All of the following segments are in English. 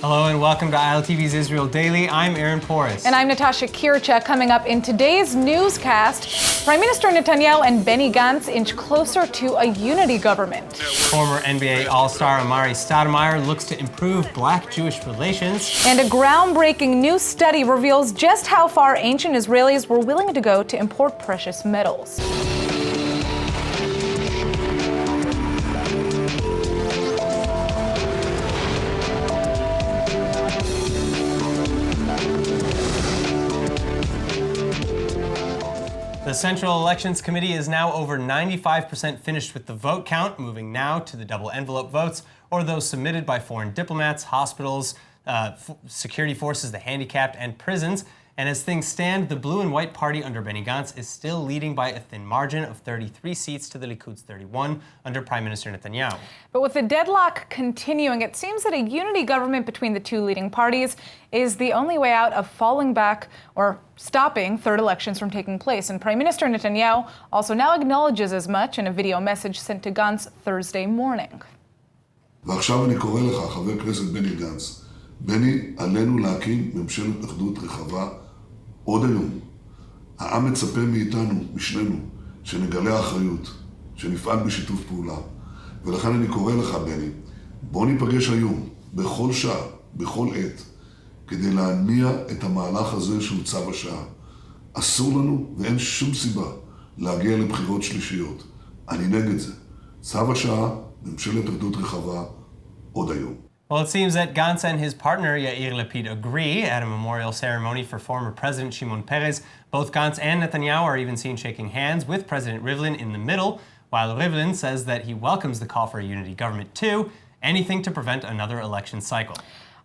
Hello and welcome to ILTV's Israel Daily. I'm Aaron Porras. And I'm Natasha Kirchak. Coming up in today's newscast, Prime Minister Netanyahu and Benny Gantz inch closer to a unity government. Former NBA All-Star Amare Staudemire looks to improve Black-Jewish relations. And a groundbreaking new study reveals just how far ancient Israelis were willing to go to import precious metals. The Central Elections Committee is now over 95% finished with the vote count, moving now to the double envelope votes, or those submitted by foreign diplomats, hospitals, security forces, the handicapped, and prisons. And as things stand, the Blue and White Party under Benny Gantz is still leading by a thin margin of 33 seats to the Likud's 31 under Prime Minister Netanyahu. But with the deadlock continuing, it seems that a unity government between the two leading parties is the only way out of falling back or stopping third elections from taking place. And Prime Minister Netanyahu also now acknowledges as much in a video message sent to Gantz Thursday morning. ועכשיו אני קורא לך, חבר הכנסת בני גנץ, בני, עלינו להקים ממשלת אחדות רחבה עוד היום. העם מצפה מאיתנו, משנינו, שנגלה אחריות, שנפעל בשיתוף פעולה. ולכן אני קורא לך, בני, בוא ניפגש היום, בכל שעה, בכל עת, כדי להניע את המהלך הזה שהוא צו השעה. אסור לנו ואין שום סיבה להגיע לבחירות שלישיות. אני נגד זה. צו השעה, ממשלת אחדות רחבה, עוד היום. Well, it seems that Gantz and his partner Yair Lapid agree at a memorial ceremony for former President Shimon Peres. Both Gantz and Netanyahu are even seen shaking hands with President Rivlin in the middle, while Rivlin says that he welcomes the call for a unity government too, anything to prevent another election cycle.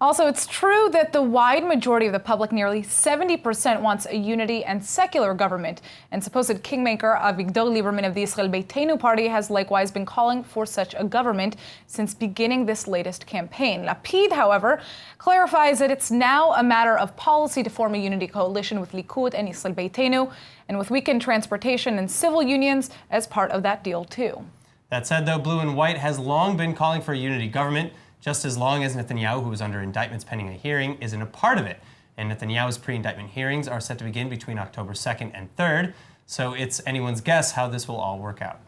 Also, it's true that the wide majority of the public, nearly 70%, wants a unity and secular government. And supposed kingmaker Avigdor Lieberman of the Israel Beitenu party has likewise been calling for such a government since beginning this latest campaign. Lapid, however, clarifies that it's now a matter of policy to form a unity coalition with Likud and Israel Beitenu, and with weakened transportation and civil unions as part of that deal too. That said, though, Blue and White has long been calling for a unity government, just as long as Netanyahu, who is under indictments pending a hearing, isn't a part of it. And Netanyahu's pre-indictment hearings are set to begin between October 2nd and 3rd, so it's anyone's guess how this will all work out.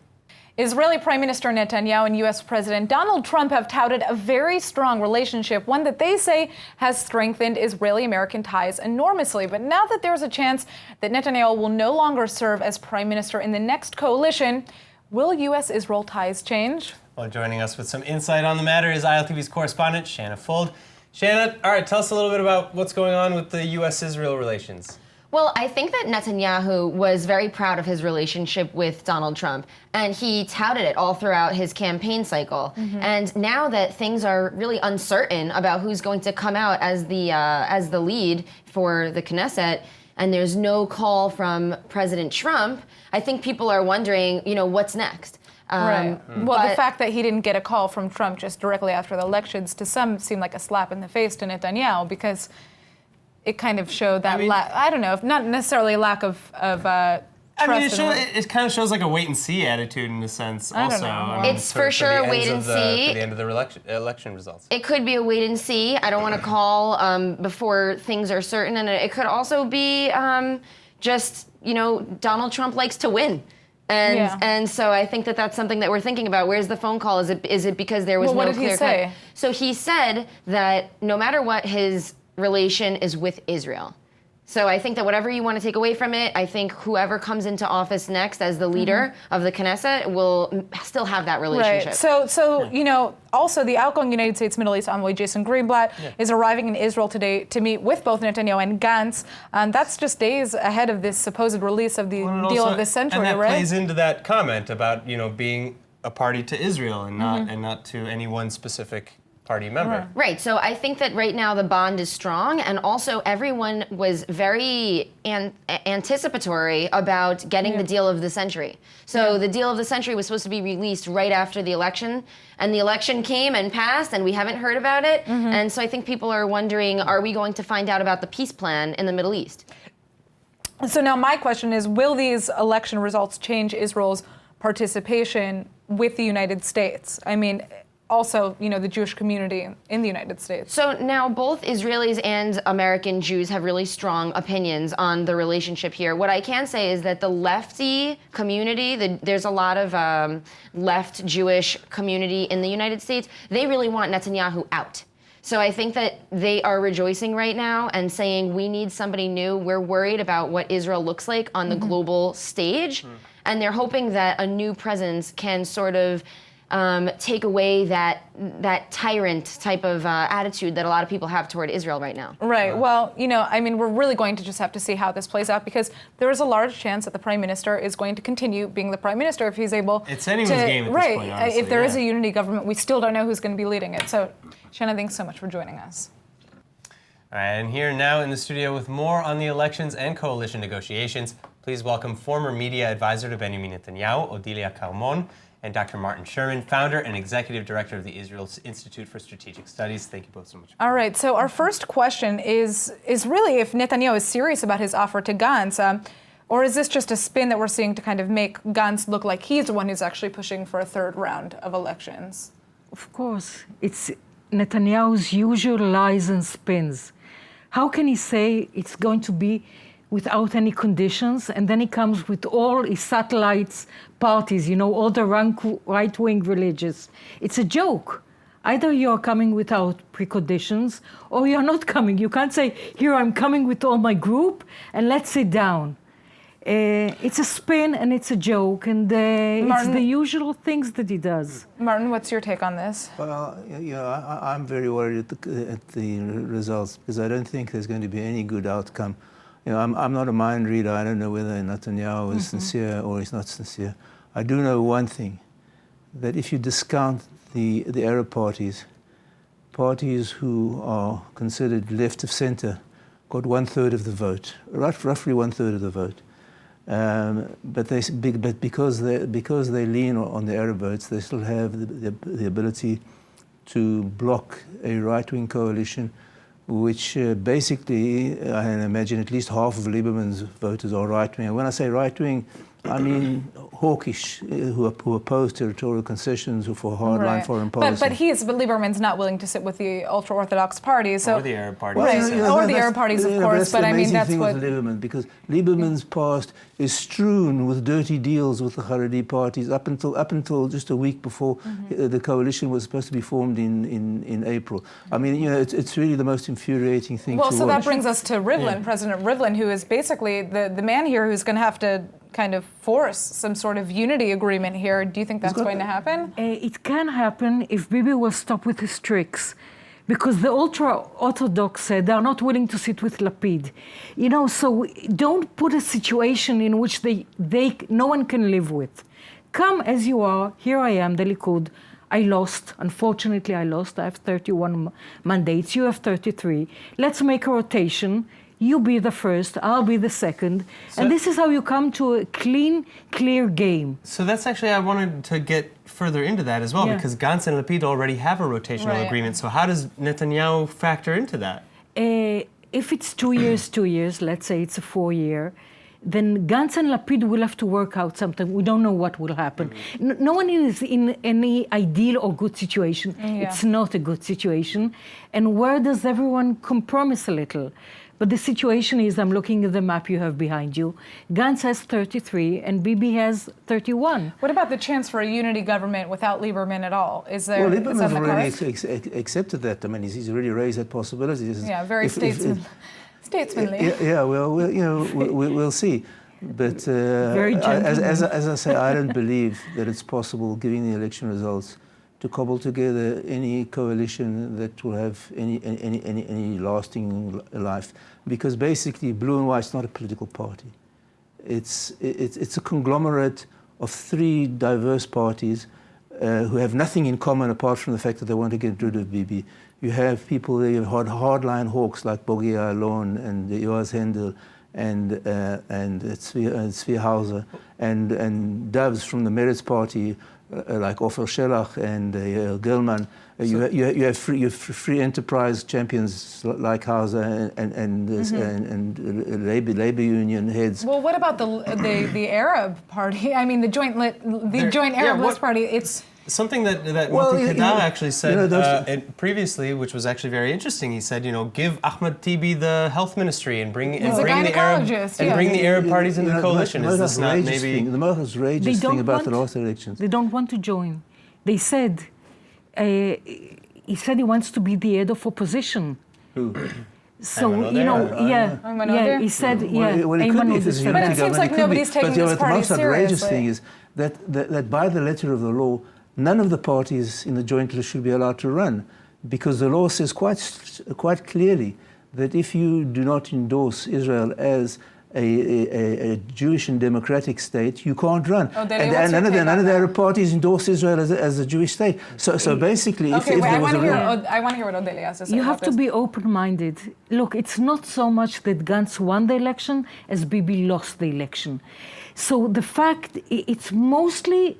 Israeli Prime Minister Netanyahu and U.S. President Donald Trump have touted a very strong relationship, one that they say has strengthened Israeli-American ties enormously. But now that there's a chance that Netanyahu will no longer serve as Prime Minister in the next coalition, will U.S.-Israel ties change? Well, joining us with some insight on the matter is ILTV's correspondent, Shanna Fuld. Shanna, all right, tell us a little bit about what's going on with the U.S.-Israel relations. Well, I think that Netanyahu was very proud of his relationship with Donald Trump, and he touted it all throughout his campaign cycle. And now that things are really uncertain about who's going to come out as the lead for the Knesset, and there's no call from President Trump, I think people are wondering, what's next? Right. Well, the fact that he didn't get a call from Trump just directly after the elections to some seemed like a slap in the face to Netanyahu, because it kind of showed that, I don't know, not necessarily a lack of trust. I mean, it kind of shows like a wait-and-see attitude in a sense also. I don't know. It's for sure a wait-and-see. For the end of the election results. It could be a wait-and-see. I don't want to call before things are certain. And it could also be just, Donald Trump likes to win. And so I think that that's something that we're thinking about. Where's the phone call? Is it because there was no clear cut? So he said that no matter what, his relation is with Israel. So I think that whatever you want to take away from it, I think whoever comes into office next as the leader of the Knesset will still have that relationship. Right. So also the outgoing United States Middle East envoy Jason Greenblatt is arriving in Israel today to meet with both Netanyahu and Gantz. And that's just days ahead of this supposed release of the deal of the century, right? And that plays into that comment about, being a party to Israel and not to any one specific party member. Right, so I think that right now the bond is strong, and also everyone was very anticipatory about getting the deal of the century. So the deal of the century was supposed to be released right after the election, and the election came and passed, and we haven't heard about it. And so I think people are wondering, are we going to find out about the peace plan in the Middle East? So now my question is, will these election results change Israel's participation with the United States? I mean, also, the Jewish community in the United States. So now both Israelis and American Jews have really strong opinions on the relationship here. What I can say is that the lefty community, there's a lot of left Jewish community in the United States, they really want Netanyahu out. So I think that they are rejoicing right now and saying, we need somebody new. We're worried about what Israel looks like on the global stage. And they're hoping that a new presence can sort of take away that tyrant type of attitude that a lot of people have toward Israel right now. Right. Well, we're really going to just have to see how this plays out, because there is a large chance that the Prime Minister is going to continue being the Prime Minister if he's able It's anyone's game at this point, honestly, if there is a unity government, we still don't know who's going to be leading it. So, Shanna, thanks so much for joining us. All right, and here now in the studio with more on the elections and coalition negotiations, please welcome former media advisor to Benjamin Netanyahu, Odilia Carmon, and Dr. Martin Sherman, founder and executive director of the Israel Institute for Strategic Studies. Thank you both so much. All right, so our first question is really if Netanyahu is serious about his offer to Gantz, or is this just a spin that we're seeing to kind of make Gantz look like he's the one who's actually pushing for a third round of elections? Of course, it's Netanyahu's usual lies and spins. How can he say it's going to be without any conditions, and then he comes with all his satellites parties, all the right-wing religious. It's a joke. Either you're coming without preconditions, or you're not coming. You can't say, here I'm coming with all my group, and let's sit down. It's a spin, and it's a joke, and it's the usual things that he does. Martin, what's your take on this? Well, I'm very worried at the results, because I don't think there's going to be any good outcome. I'm not a mind reader. I don't know whether Netanyahu is sincere or he's not sincere. I do know one thing, that if you discount the Arab parties who are considered left of center, got 1/3 of the vote, roughly 1/3 of the vote. But because they lean on the Arab votes, they still have the ability to block a right-wing coalition, which basically, I imagine at least half of Lieberman's voters are right-wing. And when I say right-wing, I mean hawkish, who oppose territorial concessions, who for hardline foreign policy. But Lieberman's not willing to sit with the ultra-Orthodox parties. So, or the Arab parties. Or the Arab parties, of course. But I mean, that's thing with Lieberman, because Lieberman's past is strewn with dirty deals with the Haredi parties up until just a week before the coalition was supposed to be formed in April. I mean, it's really the most infuriating thing to watch. Well, so that brings us to Rivlin, President Rivlin, who is basically the man here who's going to have to kind of force some sort of unity agreement here. Do you think that's going to happen? It can happen if Bibi will stop with his tricks, because the ultra-Orthodox said they're not willing to sit with Lapid. So don't put a situation in which no one can live with. Come as you are. Here I am, the Likud. I lost. Unfortunately, I lost. I have 31 mandates. You have 33. Let's make a rotation. You be the first, I'll be the second. And this is how you come to a clean, clear game. So that's actually, I wanted to get further into that as well, because Gantz and Lapid already have a rotational agreement. So how does Netanyahu factor into that? If it's 2 years, let's say it's a 4-year, then Gantz and Lapid will have to work out something. We don't know what will happen. No one is in any ideal or good situation. It's not a good situation. And where does everyone compromise a little? But the situation is, I'm looking at the map you have behind you. Gantz has 33 and Bibi has 31. What about the chance for a unity government without Lieberman at all? Is there? Well, Lieberman's already accepted that. I mean, he's already raised that possibility. Very statesmanly. We'll see. But as I say, I don't believe that it's possible, given the election results, to cobble together any coalition that will have any lasting life, because basically Blue and White's not a political party. It's a conglomerate of 3 diverse parties who have nothing in common apart from the fact that they want to get rid of Bibi. You have people there, you have hardline hawks like Bogi Ya'alon and Yoaz Hendel and Tzvi Hauser, and doves from the Meretz party, like Ofer Shelach and Gelman. You have free enterprise champions like Hauser and labor union heads. Well, what about the Arab party? I mean, the joint Arab List party. Something that Well, Moti you Kedar know, actually said you know, previously, which was actually very interesting. He said, give Ahmed Tibi the health ministry and bring He's a the gynecologist, bring the Arab parties in You the know, coalition. the Is most this not outrageous maybe? thing, the most outrageous thing about the last elections? They don't want to join. They said, he said he wants to be the head of opposition. Who? So, Ayman Odeh? he said, Well, it could be if it's a But unity it seems government, like it could nobody's be. taking But, this the party most outrageous seriously. thing is that by the letter of the law, none of the parties in the joint list should be allowed to run, because the law says quite clearly that if you do not endorse Israel as a Jewish and democratic state, you can't run. And none of the Arab parties endorse Israel as a Jewish state. So basically, if there was a real... I want to hear what Odelia has to say. You have to be open-minded. Look, it's not so much that Gantz won the election as Bibi lost the election. So the fact, it's mostly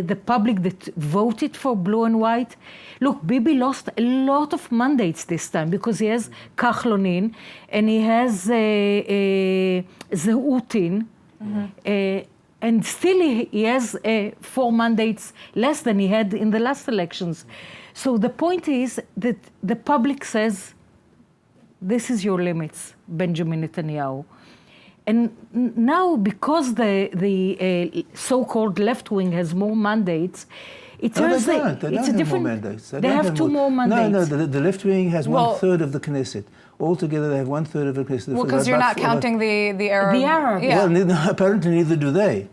the public that voted for blue and white. Look, Bibi lost a lot of mandates this time because he has Kahlonin and he has Zeutin, and still he has 4 mandates less than he had in the last elections. So the point is that the public says, this is your limits, Benjamin Netanyahu. And now, because the so-called left wing has more mandates, it turns out it's a different. They have 2 more mandates. No, the left wing has 1/3 of the Knesset. Altogether, they have 1/3 of the Knesset. Well, because you're not counting the Arab. The Arab. Yeah. Well, apparently neither do they.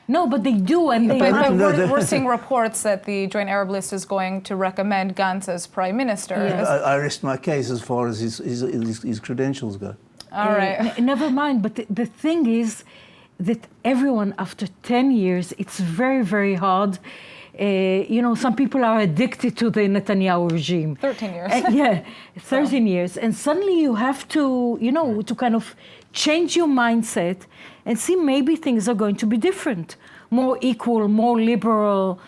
No, but they do, and we're seeing reports that the Joint Arab List is going to recommend Gantz as prime minister. Yes. I rest my case as far as his credentials go. All right. Never mind, but the thing is that everyone, after 10 years, it's very, very hard. Some people are addicted to the Netanyahu regime. 13 years. 13 years. And suddenly you have to, to kind of change your mindset and see maybe things are going to be different, more equal, more liberal,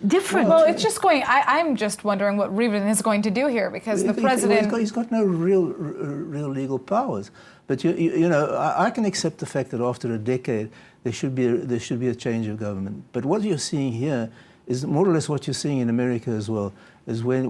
different. Well, it's just going, I'm just wondering what Reuven is going to do here, because the president... He's got no real legal powers. But, I can accept the fact that after a decade, there should be a change of government. But what you're seeing here is more or less what you're seeing in America as well, is when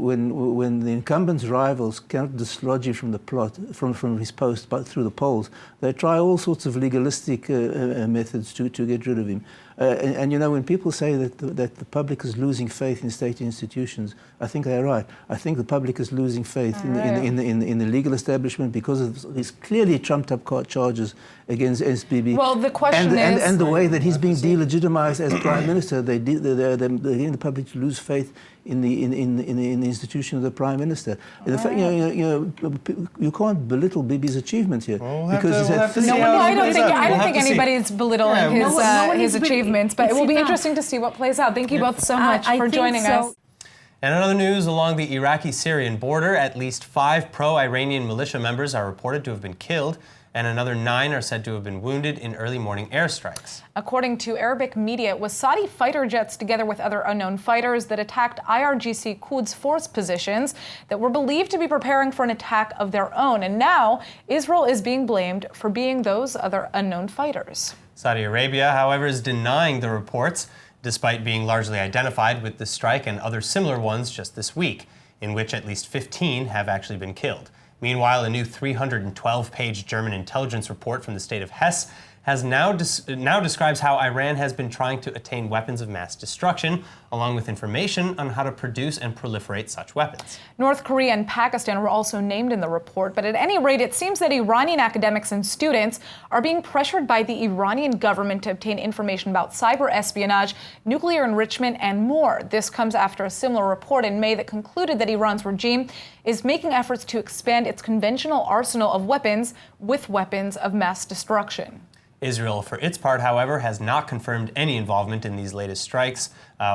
the incumbent's rivals cannot dislodge you from the plot, from his post through the polls, they try all sorts of legalistic methods to get rid of him. And when people say that the public is losing faith in state institutions, I think they're right. I think the public is losing faith in the legal establishment because of these clearly trumped-up charges against SBB. Well, the question is... And the way that he's being delegitimized as prime minister, they're getting the public to lose faith in the institution of the prime minister. In fact, you can't belittle Bibi's achievement here because he's had 3 I don't think anybody's belittling his achievements, but it will be interesting to see what plays out. Thank you both so much for joining us. And in other news, along the Iraqi-Syrian border, at least 5 pro-Iranian militia members are reported to have been killed, and another 9 are said to have been wounded in early morning airstrikes. According to Arabic media, it was Saudi fighter jets together with other unknown fighters that attacked IRGC Quds force positions that were believed to be preparing for an attack of their own. And now Israel is being blamed for being those other unknown fighters. Saudi Arabia, however, is denying the reports, despite being largely identified with the strike and other similar ones just this week, in which at least 15 have actually been killed. Meanwhile, a new 312-page German intelligence report from the state of Hesse has now describes how Iran has been trying to attain weapons of mass destruction, along with information on how to produce and proliferate such weapons. North Korea and Pakistan were also named in the report, but at any rate, it seems that Iranian academics and students are being pressured by the Iranian government to obtain information about cyber espionage, nuclear enrichment, and more. This comes after a similar report in May that concluded that Iran's regime is making efforts to expand its conventional arsenal of weapons with weapons of mass destruction. Israel, for its part, however, has not confirmed any involvement in these latest strikes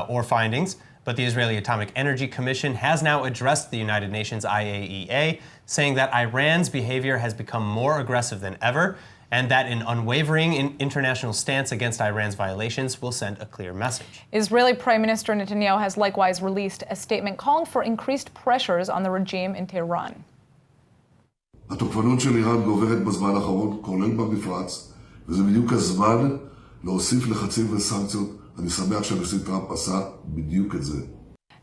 or findings, but the Israeli Atomic Energy Commission has now addressed the United Nations IAEA, saying that Iran's behavior has become more aggressive than ever, and that an unwavering international stance against Iran's violations will send a clear message. Israeli Prime Minister Netanyahu has likewise released a statement calling for increased pressures on the regime in Tehran. התוקפנות של איראן גוברת בזמן האחרון, כולל במפרץ, וזה בדיוק הזמן להוסיף לחצים וסנקציות אני שמח שהנשיא טראמפ עשה בדיוק את זה.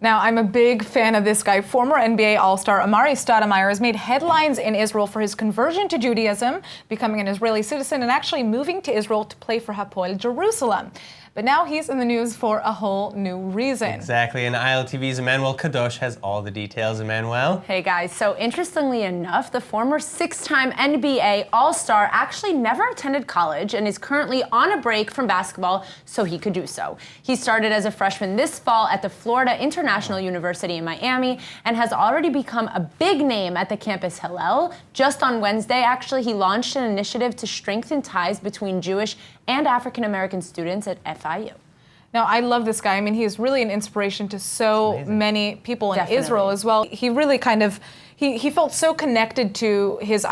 Now, I'm a big fan of this guy. Former NBA All-Star Amare Staudemire has made headlines in Israel for his conversion to Judaism, becoming an Israeli citizen, and actually moving to Israel to play for Hapoel Jerusalem. But now he's in the news for a whole new reason. Exactly, and ILTV's Emmanuel Kadosh has all the details. Emmanuel? Hey guys, so interestingly enough, the former six-time NBA All-Star actually never attended college and is currently on a break from basketball so he could do so. He started as a freshman this fall at the Florida International University in Miami and has already become a big name at the campus Hillel. Just on Wednesday, actually, he launched an initiative to strengthen ties between Jewish and African-American students at FIU. Now, I love this guy. I mean, he is really an inspiration to so many people in Definitely. Israel as well. He really he felt so connected to his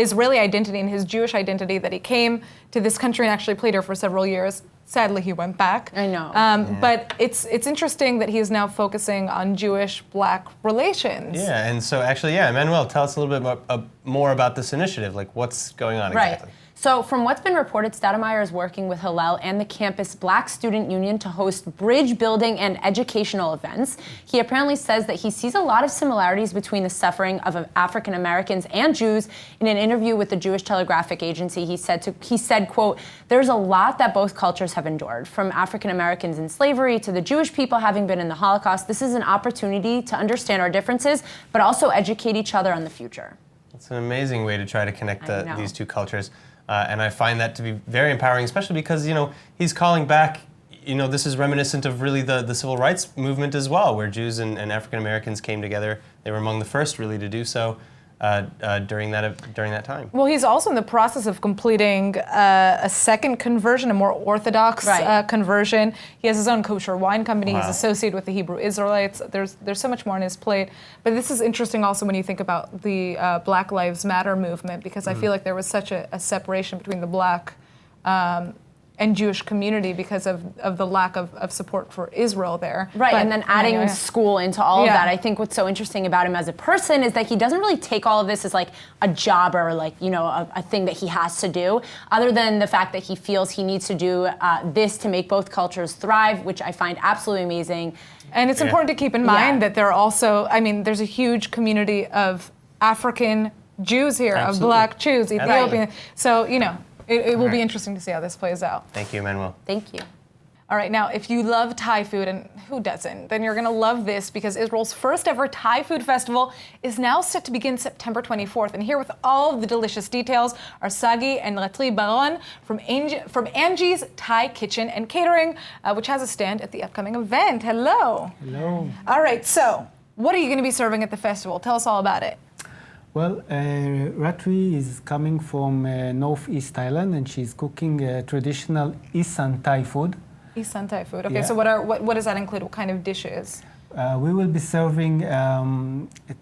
Israeli identity and his Jewish identity that he came to this country and actually played here for several years. Sadly, he went back. I know. But it's interesting that he is now focusing on Jewish-Black relations. Yeah, and so actually, Emmanuel, tell us a little bit more about this initiative. Like, what's going on exactly? Right. So from what's been reported, Staudemire is working with Hillel and the campus Black Student Union to host bridge building and educational events. He apparently says that he sees a lot of similarities between the suffering of African Americans and Jews. In an interview with the Jewish Telegraphic Agency, he said, quote, "There's a lot that both cultures have endured, from African Americans in slavery to the Jewish people having been in the Holocaust. This is an opportunity to understand our differences, but also educate each other on the future." It's an amazing way to try to connect know. these two cultures. And I find that to be very empowering, especially because, he's calling back, this is reminiscent of really the civil rights movement as well, where Jews and African Americans came together. They were among the first really to do so during that time. Well, he's also in the process of completing a second conversion, a more orthodox conversion. He has his own kosher wine company. Wow. He's associated with the Hebrew Israelites. There's so much more on his plate. But this is interesting also when you think about the Black Lives Matter movement, because I feel like there was such a separation between the Black and Jewish community because of the lack of support for Israel there. Right, But and then adding school into all of Yeah. that. I think what's so interesting about him as a person is that he doesn't really take all of this as like a job or like, a thing that he has to do, other than the fact that he feels he needs to do this to make both cultures thrive, which I find absolutely amazing. And it's important to keep in mind that there are also, there's a huge community of African Jews here, Absolutely. of Black Jews, Ethiopian. Right. So, it will be interesting to see how this plays out. Thank you, Emmanuel. Thank you. All right, now, if you love Thai food, and who doesn't, then you're going to love this because Israel's first ever Thai food festival is now set to begin September 24th. And here with all of the delicious details are Sagi and Ratli Baron from Angie's Thai Kitchen and Catering, which has a stand at the upcoming event. Hello. Hello. All right, so what are you going to be serving at the festival? Tell us all about it. Well, Ratri is coming from northeast Thailand, and she's cooking traditional Isan Thai food. Isan Thai food. Okay, Yeah. so what does that include? What kind of dishes? We will be serving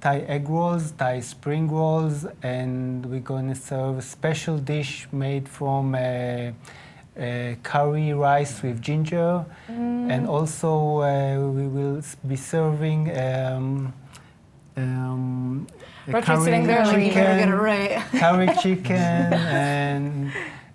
Thai egg rolls, Thai spring rolls, and we're going to serve a special dish made from curry rice with ginger, and also we will be serving Roger's sitting there like, you better get it right. curry chicken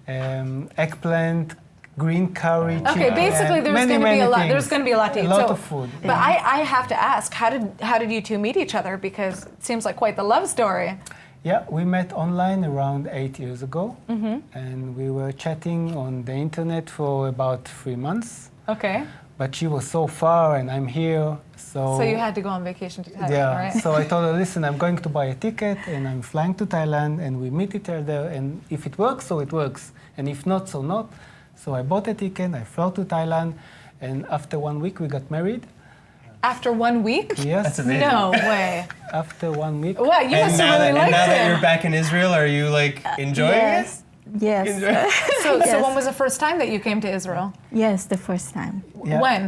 and eggplant, green curry chicken. Okay, basically there's many, going to be many a lot. things. There's going to be a lot to eat. A lot So- of food. But I have to ask, how did you two meet each other? Because it seems like quite the love story. Yeah, we met online around 8 years ago, and we were chatting on the internet for about 3 months. Okay. But she was so far, and I'm here, So you had to go on vacation to Thailand, yeah. right? So I told her, listen, I'm going to buy a ticket, and I'm flying to Thailand, and we meet each other, and if it works, so it works, and if not, so not. So I bought a ticket, I flew to Thailand, and after 1 week, we got married. After 1 week? Yes. That's amazing. No way. After 1 week. Wow, you must have really liked now that it. you're back in Israel, are you enjoying Yes. Yes. it? So Yes. when was the first time that you came to Israel? Yes, the first time. Yeah. When?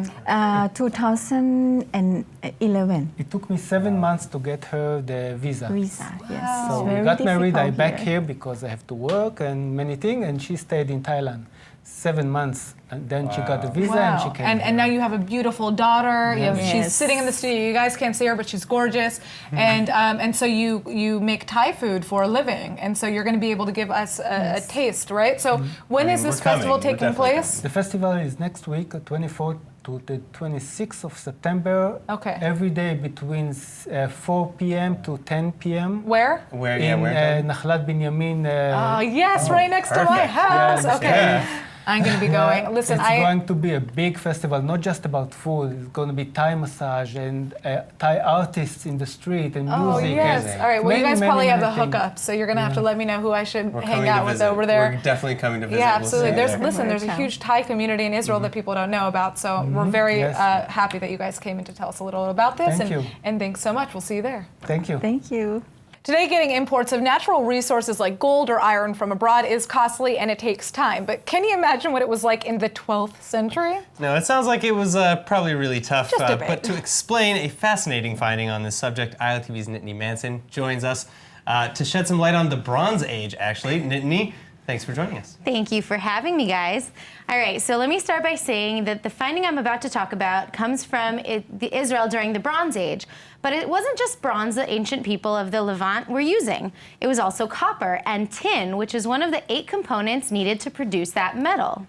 2011 It took me 7 months to get her the visa. visa. Yes. So It's we very got married, I difficult back here because I have to work and many things, and she stayed in Thailand. 7 months, and then she got the visa and she came. And now you have a beautiful daughter. You have, she's Yes. sitting in the studio. You guys can't see her, but she's gorgeous. And so you make Thai food for a living, and so you're going to be able to give us a taste, right? So when is this festival taking place? The festival is next week, 24th to the 26th of September. Okay. Every day between 4 p.m. to 10 p.m. Where? Where? in Where? Nachlat Binyamin. Oh, yes, right next to my perfect. house. Yeah, Okay. yeah. I'm going to be going. Listen, It's going to be a big festival, not just about food. It's going to be Thai massage and Thai artists in the street and Oh, music. yes. And All right. Well, you many, guys probably many, have the many things. hookup, so you're going to have to let me know who I should We're hang coming out to with visit. over there. We're definitely coming to visit. Yeah, We'll see absolutely. you There's there. listen. There's a huge Thai community in Israel that people don't know about. So we're very Yes. happy that you guys came in to tell us a little about this. Thank you. And thanks so much. We'll see you there. Thank you. Thank you. Today, getting imports of natural resources like gold or iron from abroad is costly and it takes time. But can you imagine what it was like in the 12th century? No, it sounds like it was probably really tough. Just a bit. But to explain a fascinating finding on this subject, ILTV's Nittany Manson joins us to shed some light on the Bronze Age, actually. Nittany, thanks for joining us. Thank you for having me, guys. All right, so let me start by saying that the finding I'm about to talk about comes from Israel during the Bronze Age. But it wasn't just bronze that ancient people of the Levant were using. It was also copper and tin, which is one of the 8 components needed to produce that metal.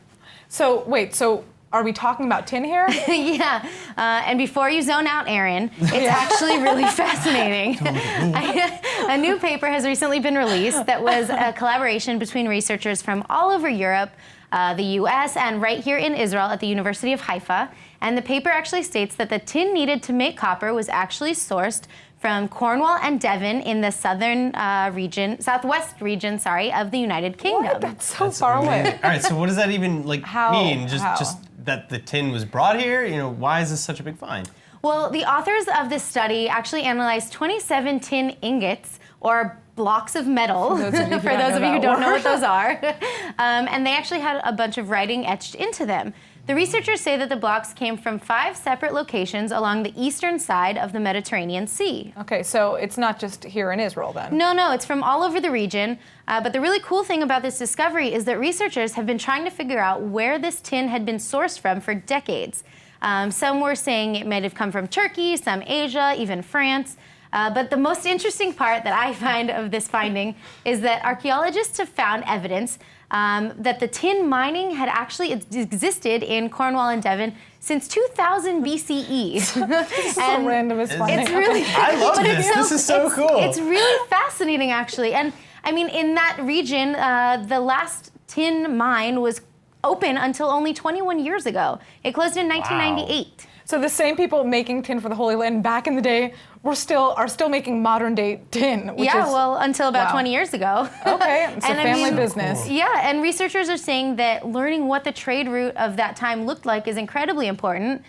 So, wait, so are we talking about tin here? Yeah, and before you zone out, Aaron, it's actually really fascinating. A new paper has recently been released that was a collaboration between researchers from all over Europe, the US, and right here in Israel at the University of Haifa. And the paper actually states that the tin needed to make copper was actually sourced from Cornwall and Devon in the southwest region, of the United Kingdom. What? That's so far away. All right, so what does that even mean? How? Just that the tin was brought here? You know, why is this such a big find? Well, the authors of this study actually analyzed 27 tin ingots, or blocks of metal, for those of you who don't know what those are. And they actually had a bunch of writing etched into them. The researchers say that the blocks came from 5 separate locations along the eastern side of the Mediterranean Sea. Okay, so it's not just here in Israel then? No, it's from all over the region. But the really cool thing about this discovery is that researchers have been trying to figure out where this tin had been sourced from for decades. Some were saying it might have come from Turkey, some Asia, even France. But the most interesting part that I find of this finding is that archaeologists have found evidence that the tin mining had actually existed in Cornwall and Devon since 2000 BCE. So random as finding. It's really, I love but this. This is so cool. It's really fascinating, actually. And I mean, in that region, the last tin mine was open until only 21 years ago. It closed in 1998. So the same people making tin for the Holy Land back in the day are still making modern day tin, which is until about wow. 20 years ago. Okay, so And family business. Yeah, and researchers are saying that learning what the trade route of that time looked like is incredibly important.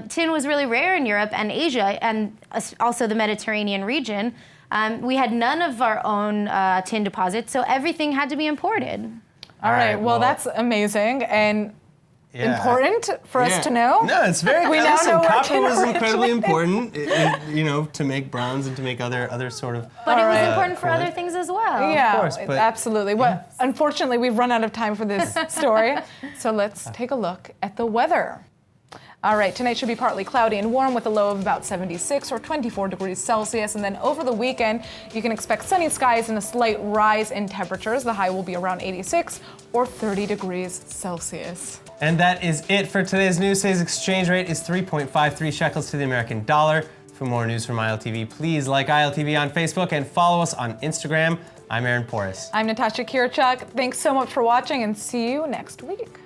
Tin was really rare in Europe and Asia, and also the Mediterranean region. We had none of our own tin deposits, so everything had to be imported. All right, well, that's amazing and important for us to know. No, it's very. We now know where copper tin was originated. incredibly important, to make bronze and to make other sort of. But it was important for other things as well. Yeah, of course, but absolutely. Well, unfortunately, we've run out of time for this story, so let's take a look at the weather. All right, tonight should be partly cloudy and warm with a low of about 76 or 24 degrees Celsius. And then over the weekend, you can expect sunny skies and a slight rise in temperatures. The high will be around 86 or 30 degrees Celsius. And that is it for today's news. Today's exchange rate is 3.53 shekels to the American dollar. For more news from ILTV, please like ILTV on Facebook and follow us on Instagram. I'm Aaron Porras. I'm Natasha Kirchuk. Thanks so much for watching and see you next week.